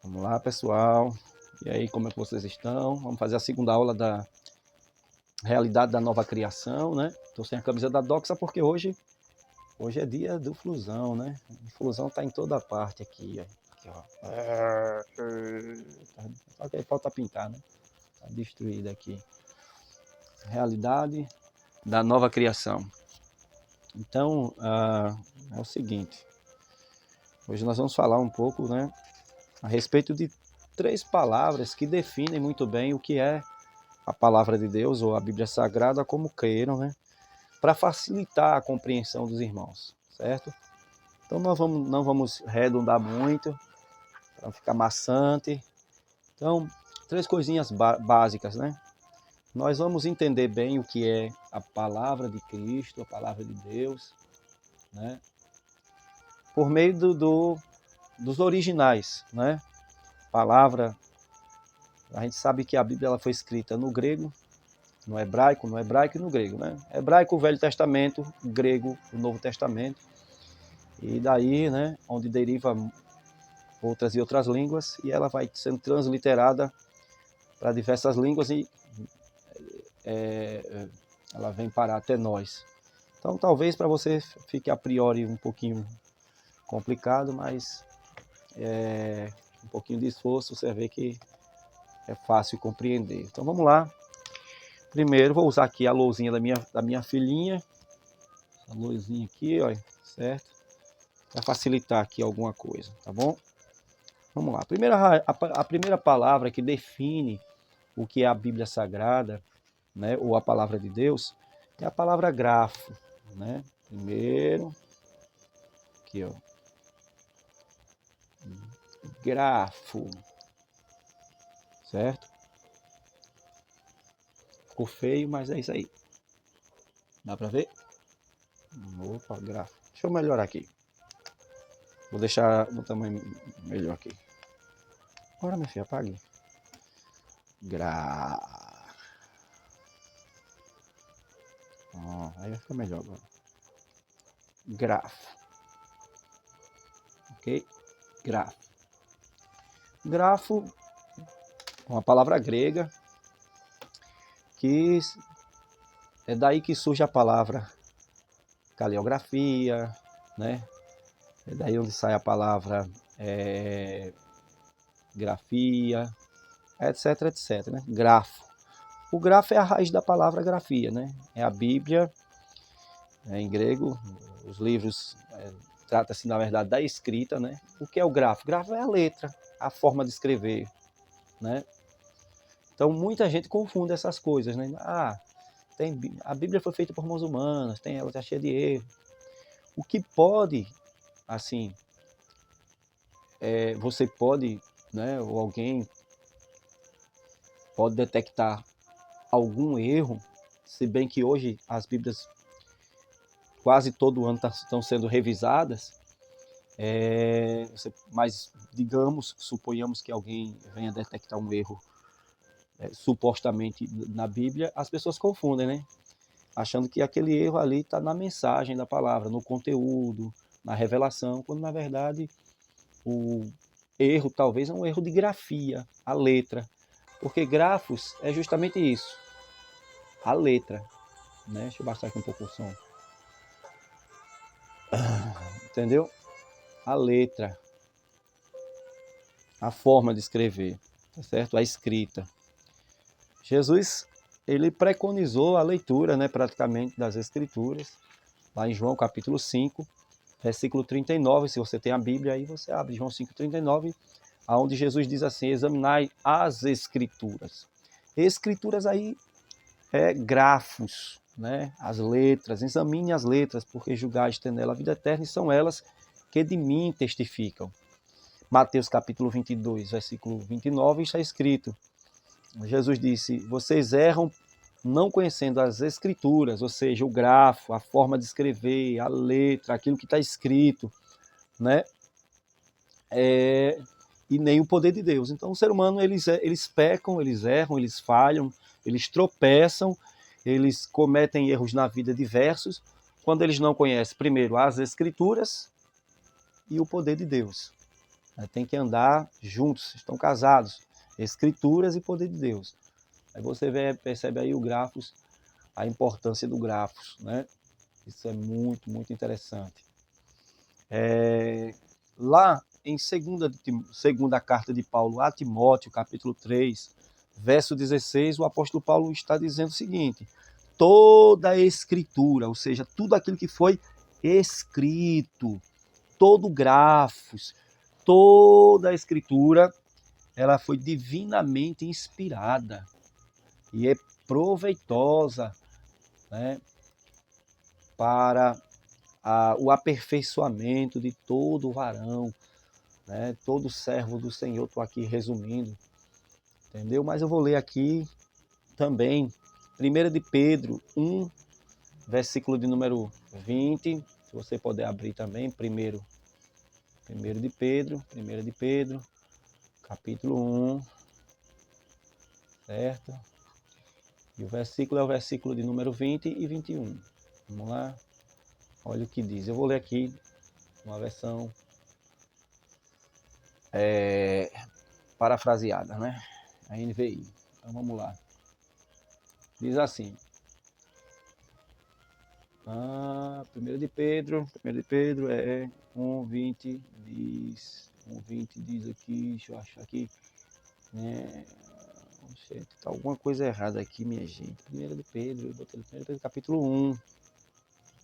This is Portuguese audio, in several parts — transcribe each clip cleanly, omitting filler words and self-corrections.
Vamos lá, pessoal. E aí, como é que vocês estão? Vamos fazer a segunda aula da realidade da nova criação, né? Estou sem a camisa da Doxa porque hoje é dia do Flusão, né? O Flusão tá em toda parte aqui, ó. Aqui, ó. Só que aí falta pintar, né? Tá destruído aqui. Realidade da nova criação. Então, é o seguinte. Hoje nós vamos falar um pouco, né, a respeito de 3 palavras que definem muito bem o que é a palavra de Deus ou a Bíblia Sagrada, como queiram, né, para facilitar a compreensão dos irmãos, certo? Então não vamos redundar muito, para não ficar maçante. Então, 3 coisinhas básicas, né? Nós vamos entender bem o que é a palavra de Cristo, a palavra de Deus, né? Por meio dos originais, né? Palavra, a gente sabe que a Bíblia ela foi escrita no grego, no hebraico e no grego, né? Hebraico, o Velho Testamento, grego, o Novo Testamento. E daí, né, onde deriva outras e outras línguas, e ela vai sendo transliterada para diversas línguas e ela vem parar até nós. Então, talvez para você fique a priori um pouquinho complicado, mas um pouquinho de esforço você vê que é fácil compreender. Então, vamos lá. Primeiro, vou usar aqui a lousinha da minha filhinha. Essa luzinha aqui, ó, certo? Para facilitar aqui alguma coisa, tá bom? Vamos lá. A primeira palavra que define o que é a Bíblia Sagrada, né, ou a palavra de Deus, é a palavra grafo, né? Primeiro, aqui, ó. Grafo, certo? Ficou feio, mas é isso aí. Dá para ver? Opa, grafo. Deixa eu melhorar aqui. Vou deixar no tamanho melhor aqui. Agora, meu filho, apague. Aí vai ficar melhor agora. Grafo. Ok? Grafo. Grafo é uma palavra grega que é daí que surge a palavra caligrafia, né? É daí onde sai a palavra grafia, etc, etc, né? Grafo. O grafo é a raiz da palavra grafia, né? É a Bíblia, em grego, os livros trata-se, na verdade, da escrita, né? O que é o grafo? Grafo é a letra, a forma de escrever, né? Então, muita gente confunde essas coisas, né? A Bíblia foi feita por mãos humanas, ela está cheia de erros. O que pode, assim, você pode, né, ou alguém pode detectar algum erro, se bem que hoje as Bíblias quase todo ano estão sendo revisadas, mas suponhamos que alguém venha detectar um erro supostamente na Bíblia, as pessoas confundem, né? Achando que aquele erro ali está na mensagem da palavra, no conteúdo, na revelação, quando na verdade o erro talvez é um erro de grafia, a letra, porque grafos é justamente isso, a letra, né? Deixa eu baixar aqui um pouco o som. Entendeu? A letra, a forma de escrever, tá certo? A escrita. Jesus, ele preconizou a leitura, né, praticamente das Escrituras, lá em João capítulo 5, versículo 39, se você tem a Bíblia aí, você abre João 5,39, onde Jesus diz assim, examinai as Escrituras. Escrituras aí grafos, né? As letras, examine as letras, porque julgais ter nela a vida eterna, e são elas que de mim testificam. Mateus capítulo 22, versículo 29, está escrito, Jesus disse, vocês erram não conhecendo as escrituras, ou seja, o grafo, a forma de escrever, a letra, aquilo que está escrito, né? E nem o poder de Deus. Então, o ser humano, eles pecam, eles erram, eles falham, eles tropeçam, eles cometem erros na vida diversos, quando eles não conhecem, primeiro, as escrituras e o poder de Deus. Tem que andar juntos, estão casados. Escrituras e poder de Deus. Aí você percebe aí o Grafos, a importância do Grafos, né? Isso é muito, muito interessante. Lá em segunda carta de Paulo a Timóteo, capítulo 3, verso 16, o apóstolo Paulo está dizendo o seguinte: toda a escritura, ou seja, tudo aquilo que foi escrito, todo Grafos, toda a escritura, ela foi divinamente inspirada e é proveitosa, né, para o aperfeiçoamento de todo varão, né, todo servo do Senhor. Estou aqui resumindo, entendeu? Mas eu vou ler aqui também 1 de Pedro 1, versículo de número 20, se você puder abrir também, 1 de Pedro, capítulo 1, certo? E o versículo é o versículo de número 20 e 21. Vamos lá? Olha o que diz. Eu vou ler aqui uma versão parafraseada, né? A NVI. Então vamos lá. Diz assim. 1 de Pedro é 1:20 diz. 1:20 diz aqui, deixa eu achar aqui. Tá alguma coisa errada aqui, minha gente. 1 de Pedro, eu botei 1 de Pedro, capítulo 1,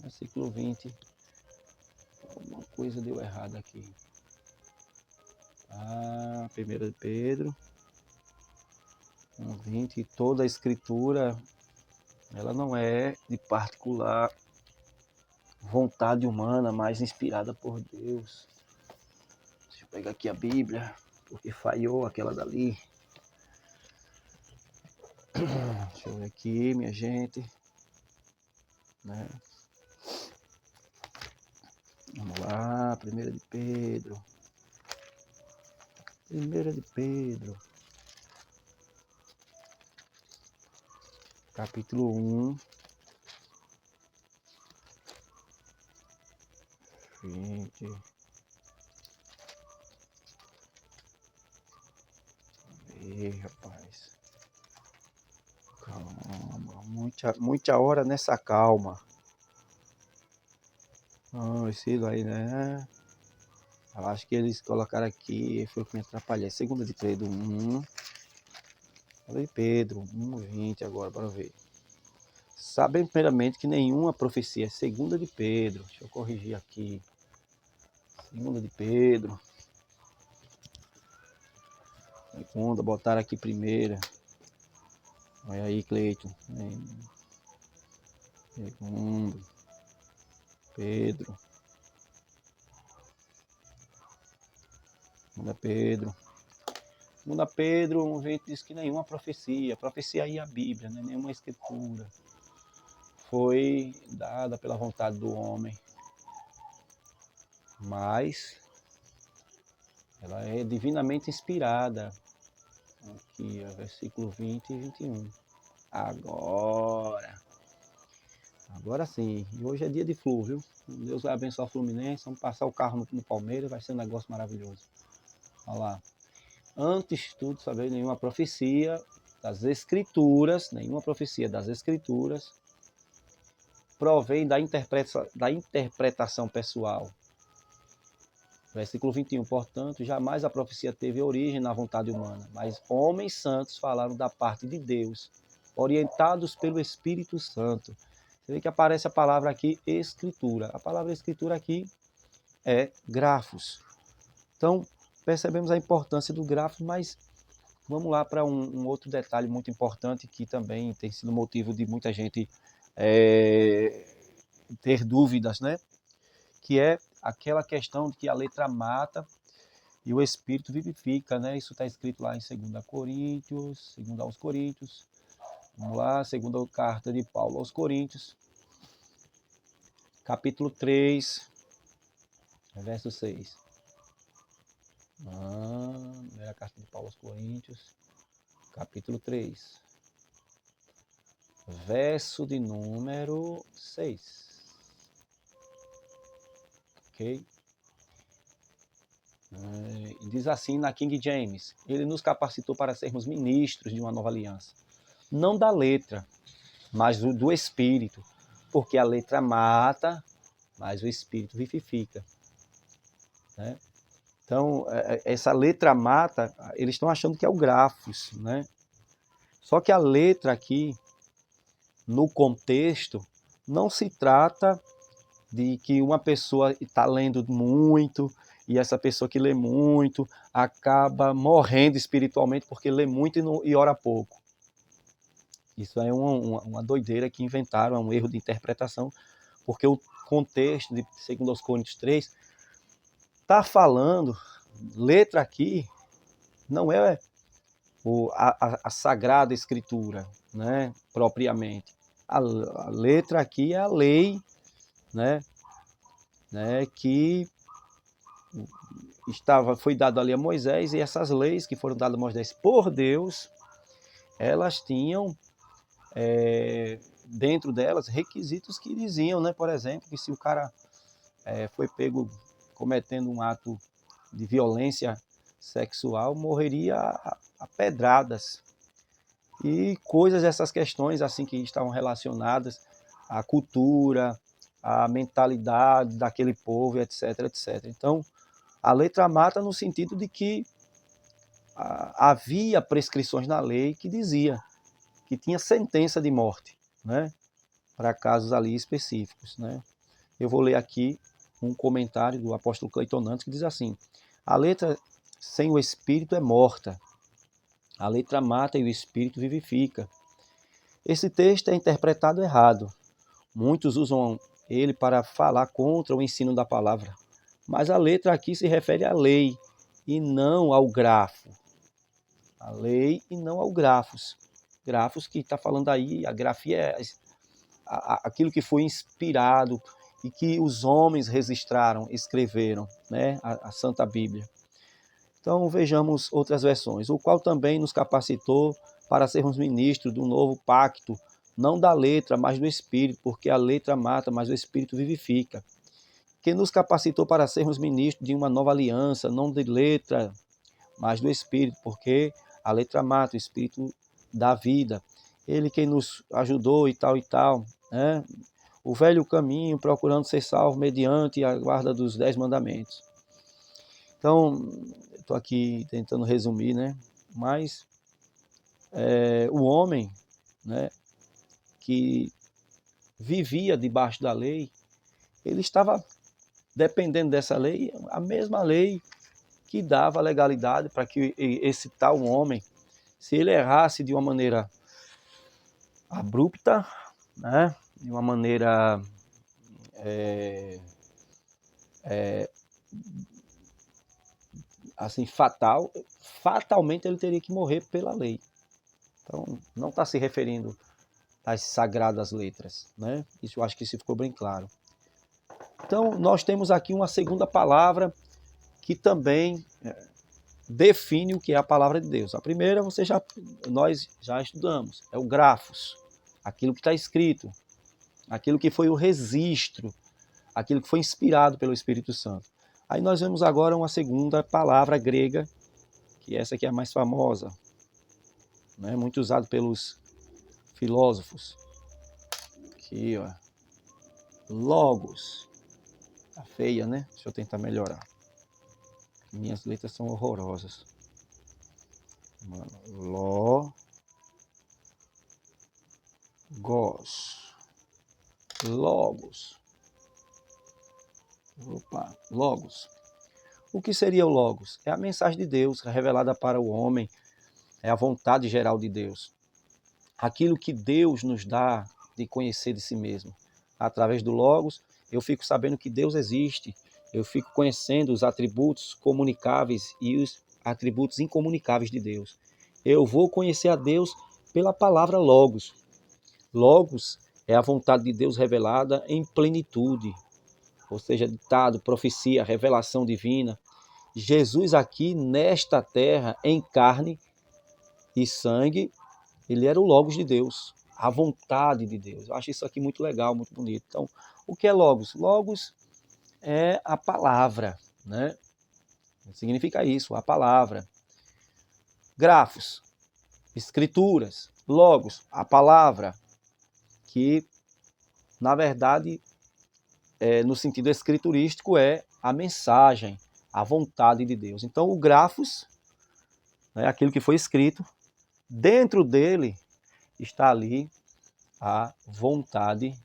versículo 20. Alguma coisa deu errado aqui. 1 de Pedro 1:20. Toda a escritura, ela não é de particular vontade humana, mas inspirada por Deus. Deixa eu pegar aqui a Bíblia, porque falhou aquela dali. Deixa eu ver aqui, minha gente. Né? Vamos lá, 1 de Pedro. 1 de Pedro. Capítulo 1. 20. Ih, rapaz. Calma. Muita hora nessa calma. Esse aí, né? Eu acho que eles colocaram aqui, foi o que me atrapalhou. 2 de Pedro 1. Falei Pedro 1:20 agora, bora ver. Sabem primeiramente que nenhuma profecia é 2 de Pedro. Deixa eu corrigir aqui. 2 de Pedro. Segunda, botaram aqui primeira. Olha aí, Cleiton. 2 Pedro. 2 Pedro. 2 Pedro 1:20 diz que nenhuma profecia aí é a Bíblia, né? Nenhuma escritura foi dada pela vontade do homem, mas ela é divinamente inspirada. Aqui, ó, versículo 20 e 21. Agora sim. E hoje é dia de Flu, viu? Deus vai abençoar o Fluminense. Vamos passar o carro no Palmeiras, vai ser um negócio maravilhoso. Olha lá. Antes de tudo, saber nenhuma profecia das Escrituras, provém da interpretação pessoal. Versículo 21, portanto, jamais a profecia teve origem na vontade humana, mas homens santos falaram da parte de Deus, orientados pelo Espírito Santo. Você vê que aparece a palavra aqui, escritura. A palavra escritura aqui é grafos. Então, percebemos a importância do grafo, mas vamos lá para um outro detalhe muito importante que também tem sido motivo de muita gente ter dúvidas, né? Que é aquela questão de que a letra mata e o Espírito vivifica, né? Isso está escrito lá em 2 Coríntios, 2 aos Coríntios. Vamos lá, segunda carta de Paulo aos Coríntios, capítulo 3, verso 6. Primeira carta de Paulo aos Coríntios, capítulo 3, verso de número 6. Ok? diz assim na King James: ele nos capacitou para sermos ministros de uma nova aliança. Não da letra, mas do Espírito. Porque a letra mata, mas o Espírito vivifica. Né? Então, essa letra mata, eles estão achando que é o grafos, né? Só que a letra aqui, no contexto, não se trata de que uma pessoa está lendo muito e essa pessoa que lê muito acaba morrendo espiritualmente porque lê muito e ora pouco. Isso é uma doideira que inventaram, é um erro de interpretação, porque o contexto de 2 Coríntios 3 está falando, letra aqui, não é a Sagrada Escritura, né, propriamente. A letra aqui é a lei, né, que foi dado ali a Moisés, e essas leis que foram dadas a Moisés por Deus, elas tinham dentro delas requisitos que diziam, né, por exemplo, que se o cara foi pego cometendo um ato de violência sexual, morreria a pedradas. E coisas, essas questões assim que estavam relacionadas à cultura, à mentalidade daquele povo, etc, etc. Então, a letra mata no sentido de que havia prescrições na lei que dizia que tinha sentença de morte, né, para casos ali específicos, né. Eu vou ler aqui um comentário do apóstolo Cleiton Nantes que diz assim: a letra sem o espírito é morta, a letra mata e o espírito vivifica. Esse texto é interpretado errado. Muitos usam ele para falar contra o ensino da palavra, mas a letra aqui se refere à lei e não ao grafo. A lei e não ao grafos. Grafos que está falando aí, a grafia é aquilo que foi inspirado e que os homens registraram, escreveram, né, a Santa Bíblia. Então vejamos outras versões. O qual também nos capacitou para sermos ministros do novo pacto, não da letra, mas do Espírito, porque a letra mata, mas o Espírito vivifica. Que nos capacitou para sermos ministros de uma nova aliança, não de letra, mas do Espírito, porque a letra mata, o Espírito dá vida. Ele quem nos ajudou e tal, né? O velho caminho, procurando ser salvo mediante a guarda dos 10 mandamentos. Então, estou aqui tentando resumir, né? Mas o homem, né, que vivia debaixo da lei, ele estava dependendo dessa lei, a mesma lei que dava legalidade para que esse tal homem, se ele errasse de uma maneira abrupta, né, de uma maneira assim fatalmente ele teria que morrer pela lei. Então, não está se referindo às sagradas letras, né? Isso eu acho que isso ficou bem claro. Então, nós temos aqui uma segunda palavra que também define o que é a palavra de Deus. A primeira nós já estudamos, é o grafos, aquilo que está escrito, aquilo que foi o registro, aquilo que foi inspirado pelo Espírito Santo. Aí nós vemos agora uma segunda palavra grega, que essa aqui é a mais famosa, né? Muito usado pelos filósofos. Aqui, ó. Logos. Tá feia, né? Deixa eu tentar melhorar. Minhas letras são horrorosas. Logos. Logos. O que seria o Logos? É a mensagem de Deus revelada para o homem, é a vontade geral de Deus. Aquilo que Deus nos dá de conhecer de si mesmo. Através do Logos, eu fico sabendo que Deus existe, eu fico conhecendo os atributos comunicáveis e os atributos incomunicáveis de Deus. Eu vou conhecer a Deus pela palavra Logos. Logos é a vontade de Deus revelada em plenitude, ou seja, ditado, profecia, revelação divina. Jesus aqui nesta terra, em carne e sangue, ele era o Logos de Deus, a vontade de Deus. Eu acho isso aqui muito legal, muito bonito. Então, o que é Logos? Logos é a palavra, né? Significa isso, a palavra. Grafos, escrituras, logos, a palavra, que na verdade, no sentido escriturístico, é a mensagem, a vontade de Deus. Então o grafos, né, aquilo que foi escrito, dentro dele está ali a vontade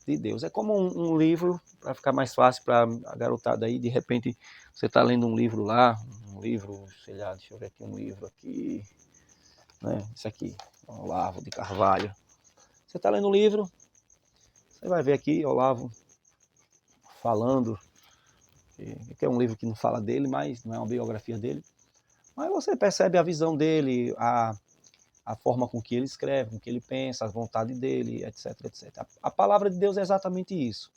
de Deus. É como um livro, para ficar mais fácil para a garotada aí, de repente você está lendo um livro lá, um livro, sei lá, deixa eu ver aqui, um livro aqui, né, esse aqui, Olavo de Carvalho. Você está lendo um livro, você vai ver aqui Olavo falando, que é um livro que não fala dele, mas não é uma biografia dele, mas você percebe a visão dele, a forma com que ele escreve, com que ele pensa, a vontade dele, etc, etc. A palavra de Deus é exatamente isso.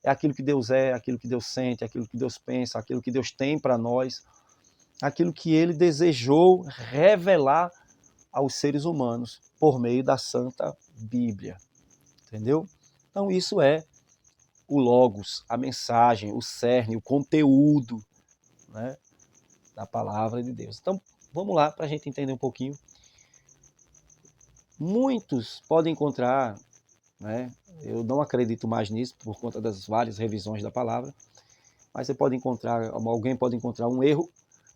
É aquilo que Deus é, aquilo que Deus sente, aquilo que Deus pensa, aquilo que Deus tem para nós, aquilo que ele desejou revelar aos seres humanos por meio da Santa Bíblia. Entendeu? Então isso é o logos, a mensagem, o cerne, o conteúdo, né, da palavra de Deus. Então vamos lá para a gente entender um pouquinho. Muitos podem encontrar, né, eu não acredito mais nisso por conta das várias revisões da palavra, mas você pode encontrar, alguém pode encontrar um erro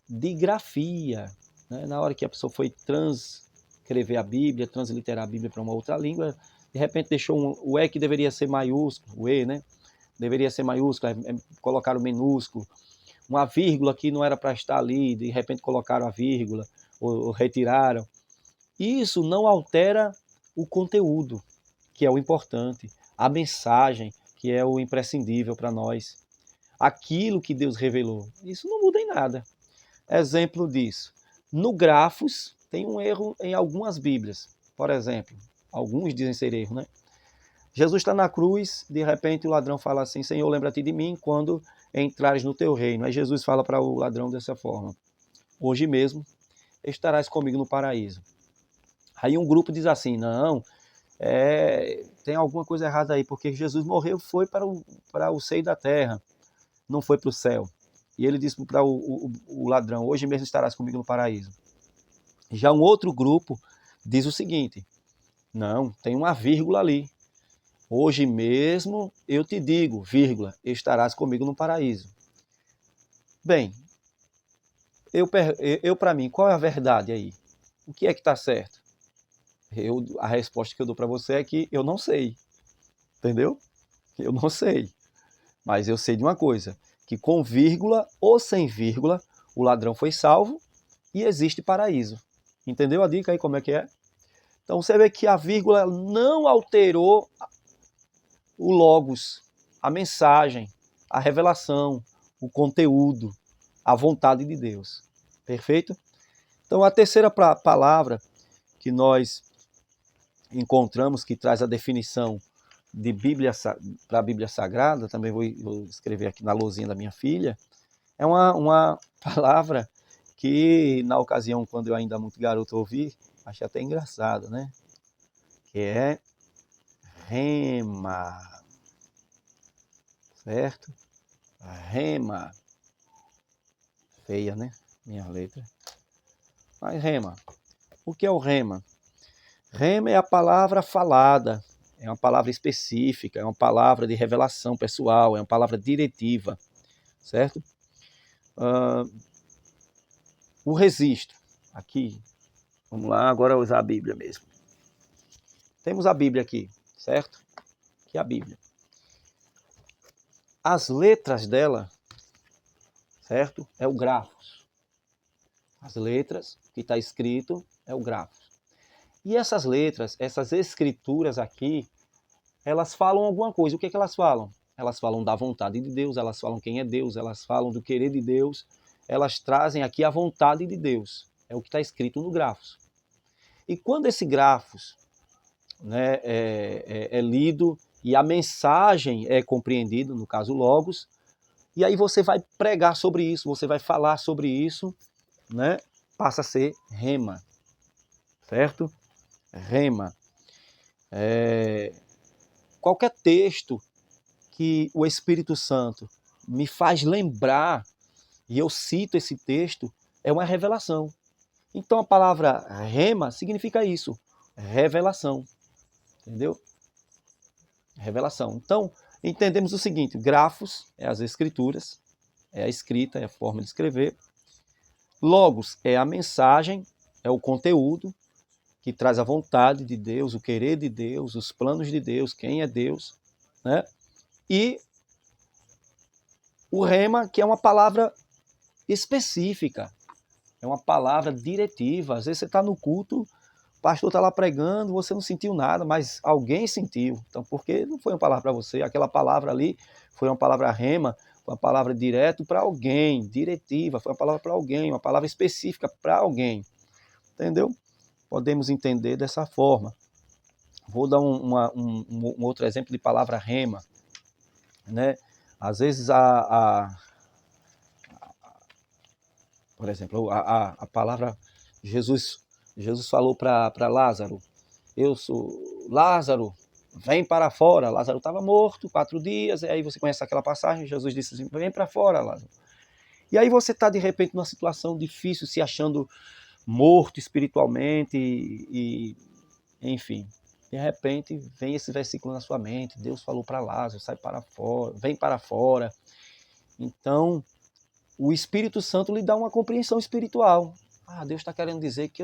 de grafia, né? Na hora que a pessoa foi transcrever a Bíblia, transliterar a Bíblia para uma outra língua, de repente deixou o E que deveria ser maiúsculo, o E, né? Deveria ser maiúsculo, colocaram minúsculo, uma vírgula que não era para estar ali, de repente colocaram a vírgula, ou retiraram. Isso não altera o conteúdo, que é o importante, a mensagem, que é o imprescindível para nós, aquilo que Deus revelou. Isso não muda em nada. Exemplo disso, no Grafos tem um erro em algumas Bíblias. Por exemplo, alguns dizem ser erro, né? Jesus está na cruz, de repente o ladrão fala assim, Senhor, lembra-te de mim quando entrares no teu reino. Aí Jesus fala para o ladrão dessa forma, hoje mesmo estarás comigo no paraíso. Aí um grupo diz assim, não, tem alguma coisa errada aí, porque Jesus morreu, foi para o seio da terra, não foi para o céu. E ele disse para o ladrão, hoje mesmo estarás comigo no paraíso. Já um outro grupo diz o seguinte, não, tem uma vírgula ali. Hoje mesmo eu te digo, vírgula, estarás comigo no paraíso. Bem, eu para mim, qual é a verdade aí? O que é que está certo? A resposta que eu dou para você é que eu não sei. Entendeu? Eu não sei. Mas eu sei de uma coisa, que com vírgula ou sem vírgula, o ladrão foi salvo e existe paraíso. Entendeu a dica aí como é que é? Então você vê que a vírgula não alterou o logos, a mensagem, a revelação, o conteúdo, a vontade de Deus. Perfeito? Então a terceira palavra que nós encontramos, que traz a definição de Bíblia para a Bíblia Sagrada, também vou escrever aqui na lousinha da minha filha, é uma palavra que na ocasião, quando eu ainda muito garoto ouvi, achei até engraçado, né? Que é rema, certo? Rema. Feia, né? Minha letra. Mas rema. O que é o rema? Rema é a palavra falada, é uma palavra específica, é uma palavra de revelação pessoal, é uma palavra diretiva, certo? O registro, aqui, vamos lá, agora usar a Bíblia mesmo. Temos a Bíblia aqui, certo? Aqui é a Bíblia. As letras dela, certo? É o grafos. As letras que está escrito é o grafos. E essas letras, essas escrituras aqui, elas falam alguma coisa. O que é que elas falam? Elas falam da vontade de Deus, elas falam quem é Deus, elas falam do querer de Deus, elas trazem aqui a vontade de Deus. É o que está escrito no grafos. E quando esse grafos, né, é lido e a mensagem é compreendida, no caso logos, e aí você vai pregar sobre isso, você vai falar sobre isso, né, passa a ser rema, certo? Rema. Qualquer texto que o Espírito Santo me faz lembrar e eu cito esse texto, é uma revelação. Então a palavra rema significa isso, revelação, entendeu? Revelação. Então, entendemos o seguinte, grafos é as escrituras, é a escrita, é a forma de escrever. Logos é a mensagem, é o conteúdo que traz a vontade de Deus, o querer de Deus, os planos de Deus, quem é Deus, né? E o rema, que é uma palavra específica, é uma palavra diretiva. Às vezes você está no culto, o pastor está lá pregando, você não sentiu nada, mas alguém sentiu. Então, porque não foi uma palavra para você, aquela palavra ali foi uma palavra rema, foi uma palavra direto para alguém, diretiva, foi uma palavra para alguém, uma palavra específica para alguém. Entendeu? Podemos entender dessa forma. Vou dar um outro exemplo de palavra rema, né? Às vezes por exemplo, a palavra Jesus falou para Lázaro, eu sou Lázaro, vem para fora. Lázaro estava morto 4 dias, e aí você conhece aquela passagem, Jesus disse assim, vem para fora, Lázaro. E aí você está de repente numa situação difícil, se achando morto espiritualmente enfim, de repente vem esse versículo na sua mente, Deus falou para Lázaro, sai para fora, vem para fora. Então, o Espírito Santo lhe dá uma compreensão espiritual. Deus está querendo dizer que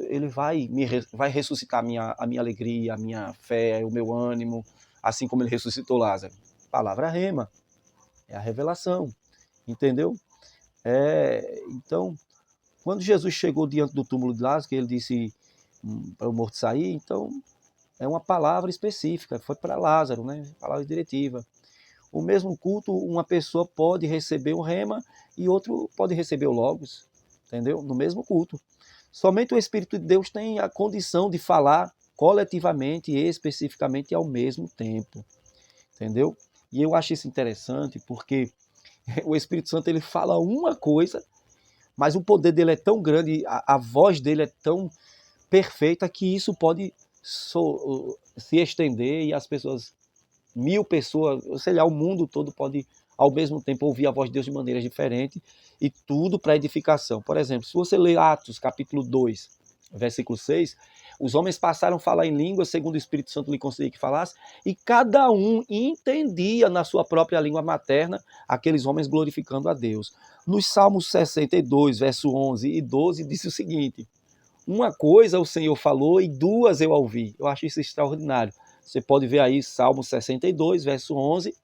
ele vai ressuscitar a minha alegria, a minha fé, o meu ânimo, assim como ele ressuscitou Lázaro. Palavra rema, é a revelação, entendeu? Então, quando Jesus chegou diante do túmulo de Lázaro, que ele disse para o morto sair, então é uma palavra específica, foi para Lázaro, né? Palavra diretiva. O mesmo culto, uma pessoa pode receber o rema e outro pode receber o logos, entendeu? No mesmo culto. Somente o Espírito de Deus tem a condição de falar coletivamente e especificamente ao mesmo tempo, entendeu? E eu acho isso interessante porque o Espírito Santo ele fala uma coisa, mas o poder dele é tão grande, a voz dele é tão perfeita que isso pode se estender e as pessoas, 1000 pessoas, sei lá, o mundo todo pode ao mesmo tempo ouvir a voz de Deus de maneiras diferentes e tudo para edificação. Por exemplo, se você ler Atos capítulo 2, versículo 6, os homens passaram a falar em línguas segundo o Espírito Santo lhe concedia que falasse, e cada um entendia na sua própria língua materna aqueles homens glorificando a Deus. Nos Salmos 62, verso 11 e 12, disse o seguinte: uma coisa o Senhor falou e duas eu ouvi. Eu acho isso extraordinário. Você pode ver aí Salmo 62, verso 11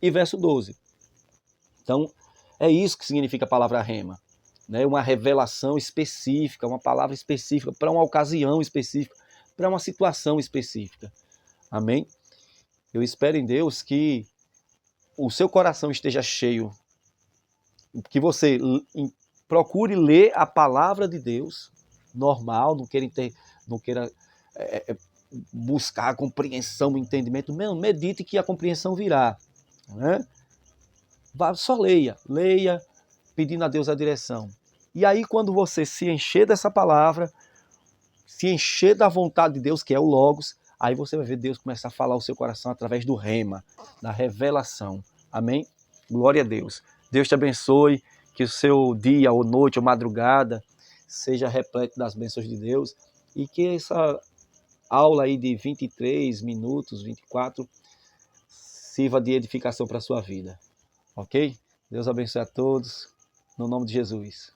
e verso 12. Então, é isso que significa a palavra rema. Né? Uma revelação específica, uma palavra específica, para uma ocasião específica, para uma situação específica. Amém? Eu espero em Deus que o seu coração esteja cheio, que você procure ler a palavra de Deus, normal, não queira buscar a compreensão, o entendimento, medite que a compreensão virá. Né? Só leia, pedindo a Deus a direção. E aí quando você se encher dessa palavra, se encher da vontade de Deus, que é o Logos, aí você vai ver Deus começar a falar ao seu coração através do rema, da revelação. Amém? Glória a Deus. Deus te abençoe, que o seu dia, ou noite, ou madrugada, seja repleto das bênçãos de Deus, e que essa aula aí de 23 minutos, 24, sirva de edificação para a sua vida. Ok? Deus abençoe a todos, no nome de Jesus.